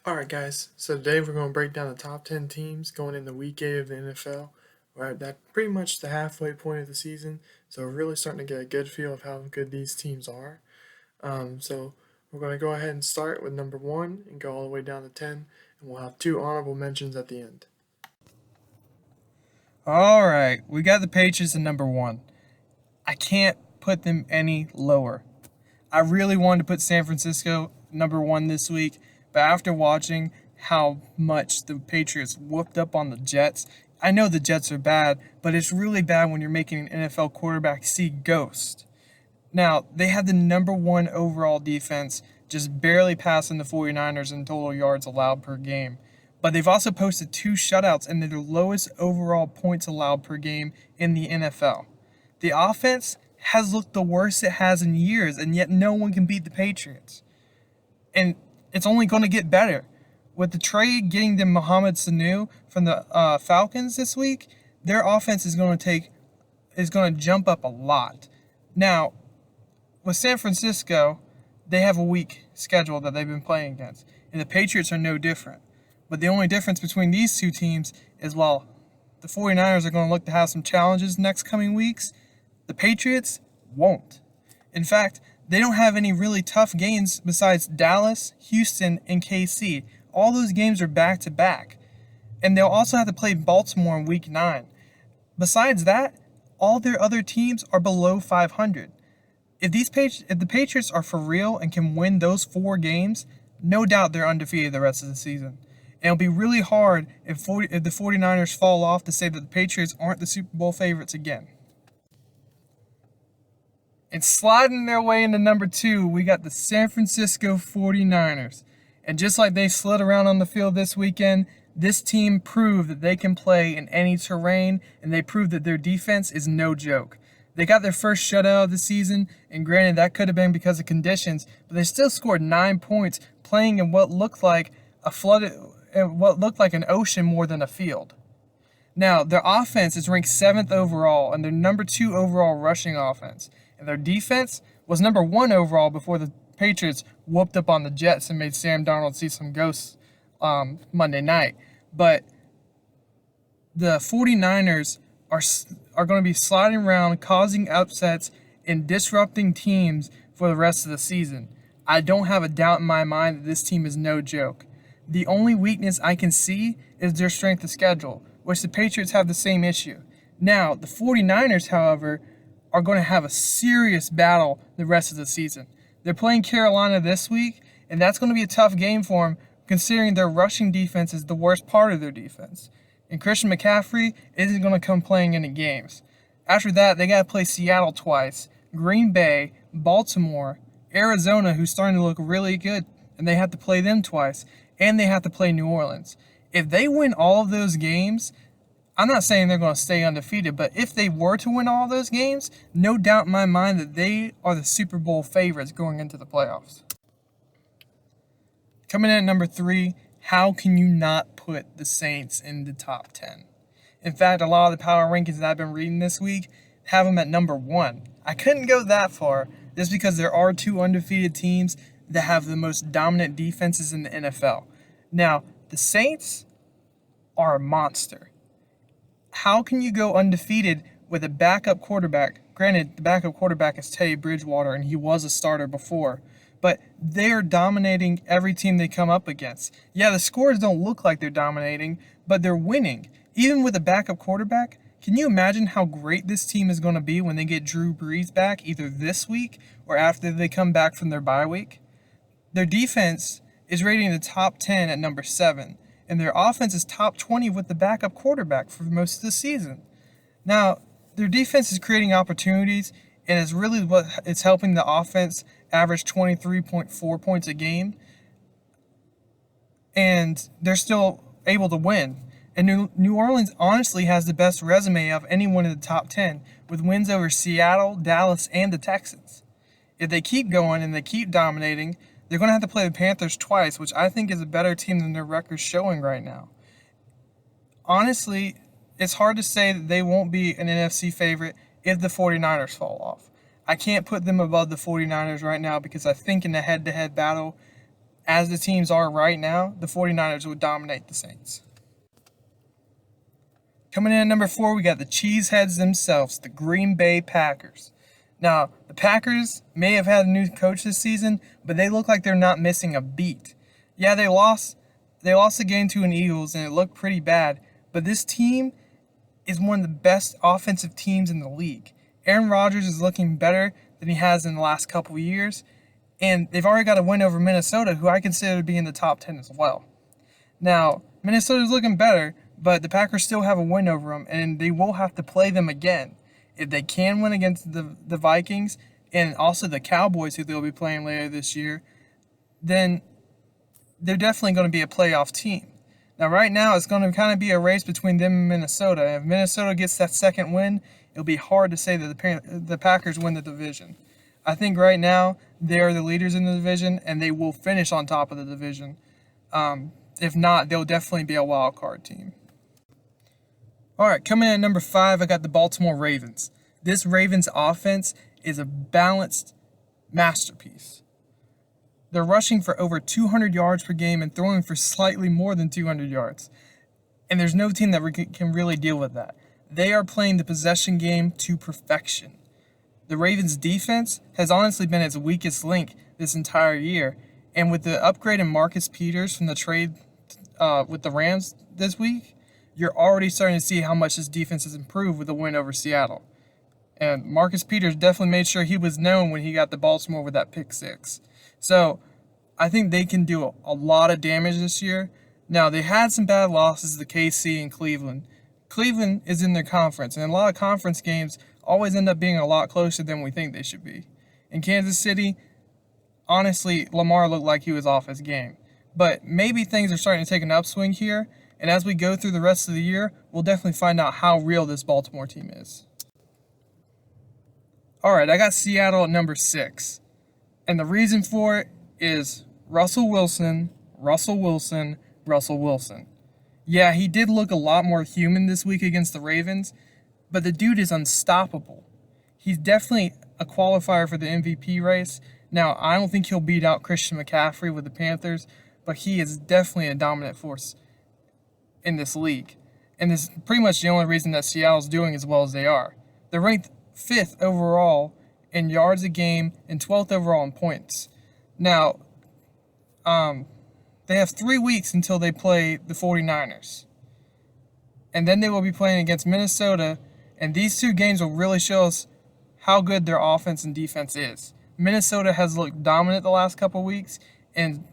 Alright, guys, so today we're going to break down the top 10 teams going into week 8 of the NFL. We're at that pretty much the halfway point of the season, so we're really starting to get a good feel of how good these teams are. So we're going to go ahead and start with number 1 and go all the way down to 10, and we'll have two honorable mentions at the end. All right, we got the Patriots at number one. I can't put them any lower. I really wanted to put San Francisco number one this week, but after watching how much the Patriots whooped up on the Jets, I know the Jets are bad, but it's really bad when you're making an NFL quarterback see ghost. Now, they had the number one overall defense, just barely passing the 49ers in total yards allowed per game. But they've also posted two shutouts and their lowest overall points allowed per game in the NFL. The offense has looked the worst it has in years, and yet no one can beat the Patriots. And it's only going to get better. With the trade getting them Mohamed Sanu from the Falcons this week, their offense is going to jump up a lot. Now, with San Francisco, they have a weak schedule that they've been playing against, and the Patriots are no different. But the only difference between these two teams is while the 49ers are going to look to have some challenges next coming weeks, the Patriots won't. In fact, they don't have any really tough games besides Dallas, Houston, and KC. All those games are back to back. And they'll also have to play Baltimore in week 9. Besides that, all their other teams are below 500. If the Patriots are for real and can win those 4 games, no doubt they're undefeated the rest of the season. And it'll be really hard if the 49ers fall off to say that the Patriots aren't the Super Bowl favorites again. And sliding their way into number 2, we got the San Francisco 49ers. And just like they slid around on the field this weekend, this team proved that they can play in any terrain, and they proved that their defense is no joke. They got their first shutout of the season, and granted that could have been because of conditions, but they still scored 9 points playing in what looked like an ocean more than a field. Now, their offense is ranked 7th overall, and their number 2 overall rushing offense. And their defense was number 1 overall before the Patriots whooped up on the Jets and made Sam Darnold see some ghosts Monday night. But the 49ers are going to be sliding around, causing upsets, and disrupting teams for the rest of the season. I don't have a doubt in my mind that this team is no joke. The only weakness I can see is their strength of schedule, which the Patriots have the same issue. Now, the 49ers, however, are going to have a serious battle the rest of the season. They're playing Carolina this week, and that's going to be a tough game for them, considering their rushing defense is the worst part of their defense. And Christian McCaffrey isn't going to come playing any games. After that, they got to play Seattle twice, Green Bay, Baltimore, Arizona, who's starting to look really good, and they have to play them twice, and they have to play New Orleans. If they win all of those games, I'm not saying they're going to stay undefeated, but if they were to win all those games, no doubt in my mind that they are the Super Bowl favorites going into the playoffs. Coming in at number 3, how can you not put the Saints in the top 10? In fact, a lot of the power rankings that I've been reading this week have them at number 1. I couldn't go that far just because there are 2 undefeated teams that have the most dominant defenses in the NFL. Now, the Saints are a monster. How can you go undefeated with a backup quarterback? Granted, the backup quarterback is Teddy Bridgewater, and he was a starter before, but they're dominating every team they come up against. Yeah, the scores don't look like they're dominating, but they're winning. Even with a backup quarterback, can you imagine how great this team is going to be when they get Drew Brees back either this week or after they come back from their bye week? Their defense is rated in the top 10 at number 7, and their offense is top 20 with the backup quarterback for most of the season. Now, their defense is creating opportunities, and it's really what it's helping the offense average 23.4 points a game, and they're still able to win. And New Orleans honestly has the best resume of anyone in the top 10, with wins over Seattle, Dallas, and the Texans. If they keep going and they keep dominating, they're going to have to play the Panthers twice, which I think is a better team than their record's showing right now. Honestly, it's hard to say that they won't be an NFC favorite if the 49ers fall off. I can't put them above the 49ers right now because I think in the head-to-head battle, as the teams are right now, the 49ers would dominate the Saints. Coming in at number 4, we got the Cheeseheads themselves, the Green Bay Packers. Now, the Packers may have had a new coach this season, but they look like they're not missing a beat. Yeah, they lost the game to an Eagles, and it looked pretty bad, but this team is one of the best offensive teams in the league. Aaron Rodgers is looking better than he has in the last couple of years, and they've already got a win over Minnesota, who I consider to be in the top 10 as well. Now, Minnesota's looking better, but the Packers still have a win over them, and they will have to play them again. If they can win against the Vikings and also the Cowboys, who they'll be playing later this year, then they're definitely going to be a playoff team. Now, right now, it's going to kind of be a race between them and Minnesota. If Minnesota gets that second win, it'll be hard to say that the Packers win the division. I think right now, they are the leaders in the division, and they will finish on top of the division. If not, they'll definitely be a wild card team. All right, coming in at number 5, I got the Baltimore Ravens. This Ravens offense is a balanced masterpiece. They're rushing for over 200 yards per game and throwing for slightly more than 200 yards. And there's no team that can really deal with that. They are playing the possession game to perfection. The Ravens defense has honestly been its weakest link this entire year. And with the upgrade in Marcus Peters from the trade with the Rams this week, you're already starting to see how much this defense has improved with the win over Seattle. And Marcus Peters definitely made sure he was known when he got to Baltimore with that pick 6. So I think they can do a lot of damage this year. Now, they had some bad losses to KC and Cleveland. Cleveland is in their conference, and a lot of conference games always end up being a lot closer than we think they should be. In Kansas City, honestly, Lamar looked like he was off his game. But maybe things are starting to take an upswing here, and as we go through the rest of the year, we'll definitely find out how real this Baltimore team is. All right, I got Seattle at number 6. And the reason for it is Russell Wilson. Yeah, he did look a lot more human this week against the Ravens, but the dude is unstoppable. He's definitely a qualifier for the MVP race. Now, I don't think he'll beat out Christian McCaffrey with the Panthers, but he is definitely a dominant force in this league. And this is pretty much the only reason that Seattle's doing as well as they are. They're ranked 5th overall in yards a game and 12th overall in points. Now, they have 3 weeks until they play the 49ers. And then they will be playing against Minnesota, and these 2 games will really show us how good their offense and defense is. Minnesota has looked dominant the last couple weeks, and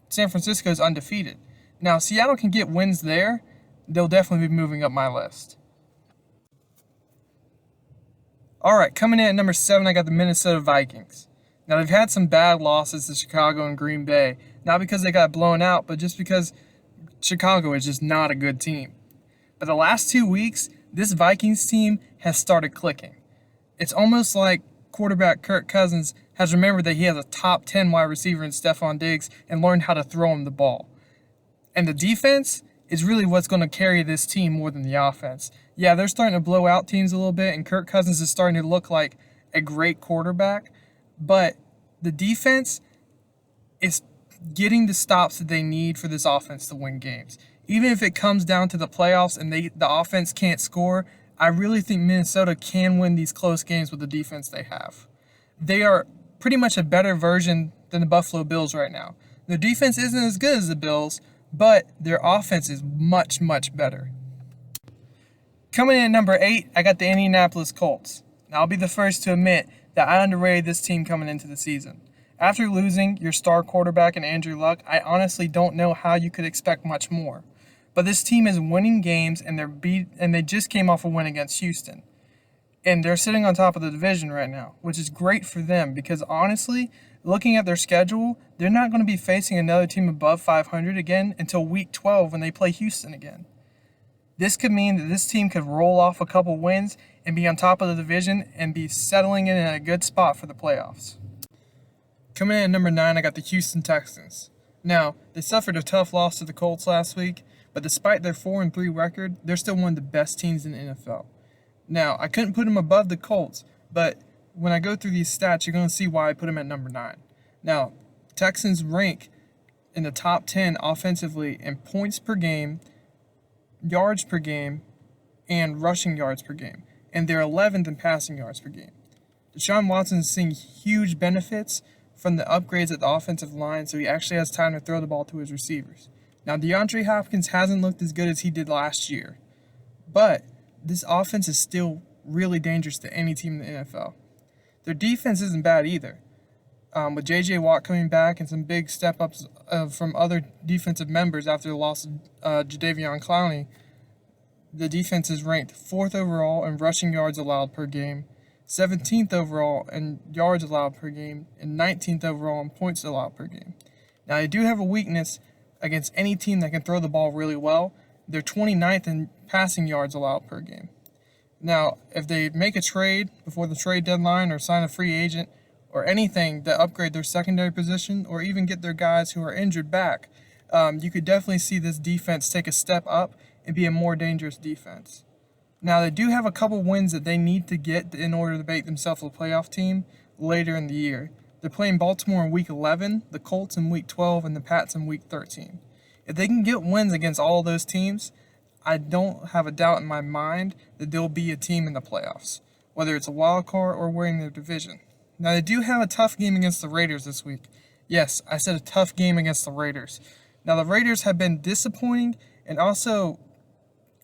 San Francisco is undefeated. Now, Seattle can get wins there. They'll definitely be moving up my list. All right, coming in at number 7, I got the Minnesota Vikings. Now, they've had some bad losses to Chicago and Green Bay. Not because they got blown out, but just because Chicago is just not a good team. But the last 2 weeks, this Vikings team has started clicking. It's almost like quarterback Kirk Cousins has remembered that he has a top 10 wide receiver in Stephon Diggs and learned how to throw him the ball. And the defense is really what's going to carry this team more than the offense. Yeah, they're starting to blow out teams a little bit, and Kirk Cousins is starting to look like a great quarterback. But the defense is getting the stops that they need for this offense to win games. Even if it comes down to the playoffs and the offense can't score, I really think Minnesota can win these close games with the defense they have. They are pretty much a better version than the Buffalo Bills right now. Their defense isn't as good as the Bills, but their offense is much, much better. Coming in at number 8, I got the Indianapolis Colts. Now, I'll be the first to admit that I underrated this team coming into the season. After losing your star quarterback in Andrew Luck, I honestly don't know how you could expect much more. But this team is winning games, and they just came off a win against Houston. And they're sitting on top of the division right now, which is great for them because honestly, looking at their schedule, they're not going to be facing another team above 500 again until week 12 when they play Houston again. This could mean that this team could roll off a couple wins and be on top of the division and be settling in a good spot for the playoffs. Coming in at number 9, I got the Houston Texans. Now, they suffered a tough loss to the Colts last week, but despite their 4-3 record, they're still one of the best teams in the NFL. Now, I couldn't put them above the Colts, but when I go through these stats, you're going to see why I put them at number 9. Now, Texans rank in the top 10 offensively in points per game, yards per game, and rushing yards per game, and they're 11th in passing yards per game. Deshaun Watson is seeing huge benefits from the upgrades at the offensive line, so he actually has time to throw the ball to his receivers. Now, DeAndre Hopkins hasn't looked as good as he did last year, but this offense is still really dangerous to any team in the NFL. Their defense isn't bad either. With J.J. Watt coming back and some big step ups from other defensive members after the loss of Jadeveon Clowney, the defense is ranked 4th overall in rushing yards allowed per game, 17th overall in yards allowed per game, and 19th overall in points allowed per game. Now, they do have a weakness against any team that can throw the ball really well. They're 29th in passing yards allowed per game. Now, if they make a trade before the trade deadline or sign a free agent or anything that upgrade their secondary position or even get their guys who are injured back, you could definitely see this defense take a step up and be a more dangerous defense. Now, they do have a couple wins that they need to get in order to make themselves a playoff team later in the year. They're playing Baltimore in Week 11, the Colts in Week 12, and the Pats in Week 13. If they can get wins against all of those teams, I don't have a doubt in my mind that they'll be a team in the playoffs, whether it's a wild card or winning their division. Now, they do have a tough game against the Raiders this week. Yes, I said a tough game against the Raiders. Now, the Raiders have been disappointing and also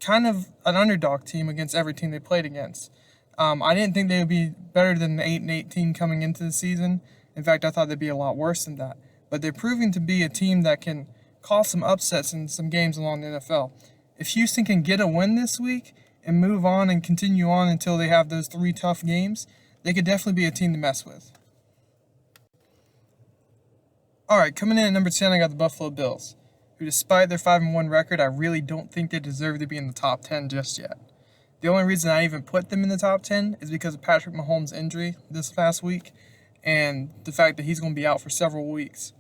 kind of an underdog team against every team they played against. I didn't think they would be better than the 8-8 team coming into the season. In fact, I thought they'd be a lot worse than that. But they're proving to be a team that can cause some upsets in some games along the NFL. If Houston can get a win this week and move on and continue on until they have those 3 tough games, they could definitely be a team to mess with. All right, coming in at number 10, I got the Buffalo Bills, who, despite their 5-1 record, I really don't think they deserve to be in the top 10 just yet. The only reason I even put them in the top 10 is because of Patrick Mahomes' injury this past week and the fact that he's going to be out for several weeks.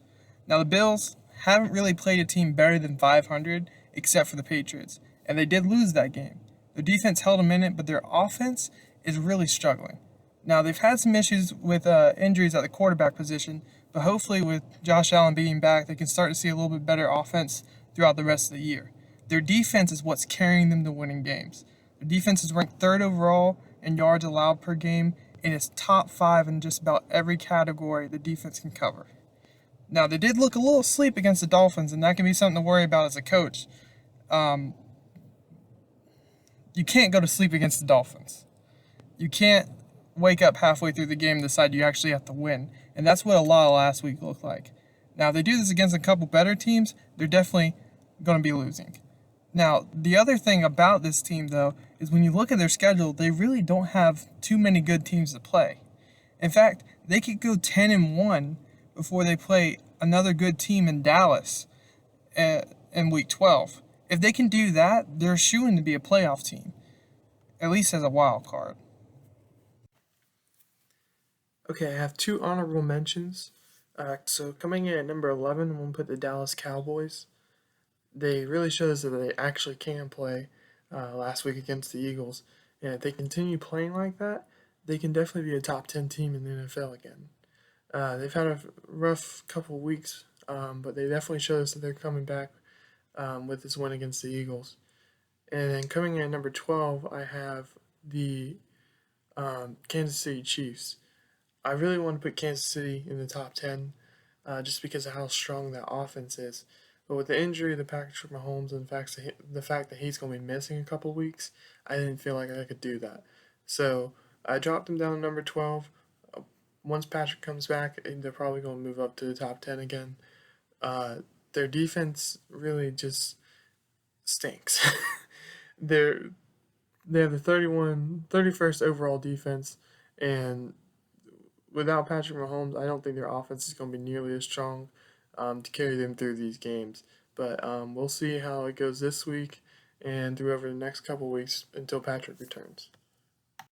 Now, the Bills haven't really played a team better than 500 except for the Patriots, and they did lose that game. Their defense held them in it, but their offense is really struggling. Now, they've had some issues with injuries at the quarterback position, but hopefully with Josh Allen being back, they can start to see a little bit better offense throughout the rest of the year. Their defense is what's carrying them to winning games. Their defense is ranked 3rd overall in yards allowed per game, and is top 5 in just about every category the defense can cover. Now, they did look a little asleep against the Dolphins, and that can be something to worry about as a coach. You can't go to sleep against the Dolphins. You can't wake up halfway through the game and decide you actually have to win. And that's what a lot of last week looked like. Now, if they do this against a couple better teams, they're definitely going to be losing. Now, the other thing about this team, though, is when you look at their schedule, they really don't have too many good teams to play. In fact, they could go 10-1 before they play another good team in Dallas in Week 12. If they can do that, they're shooing to be a playoff team, at least as a wild card. Okay, I have 2 honorable mentions. So coming in at number 11, we'll put the Dallas Cowboys. They really showed us that they actually can play last week against the Eagles. And if they continue playing like that, they can definitely be a top 10 team in the NFL again. They've had a rough couple weeks, but they definitely showed us that they're coming back with this win against the Eagles. And then coming in at number 12, I have the Kansas City Chiefs. I really want to put Kansas City in the top 10 just because of how strong that offense is. But with the injury of the Patrick Mahomes and the fact that he's going to be missing a couple weeks, I didn't feel like I could do that. So I dropped them down to number 12. Once Patrick comes back, they're probably going to move up to the top 10 again. Their defense really just stinks. They have the 31st overall defense, and without Patrick Mahomes, I don't think their offense is going to be nearly as strong to carry them through these games. But we'll see how it goes this week and through over the next couple weeks until Patrick returns.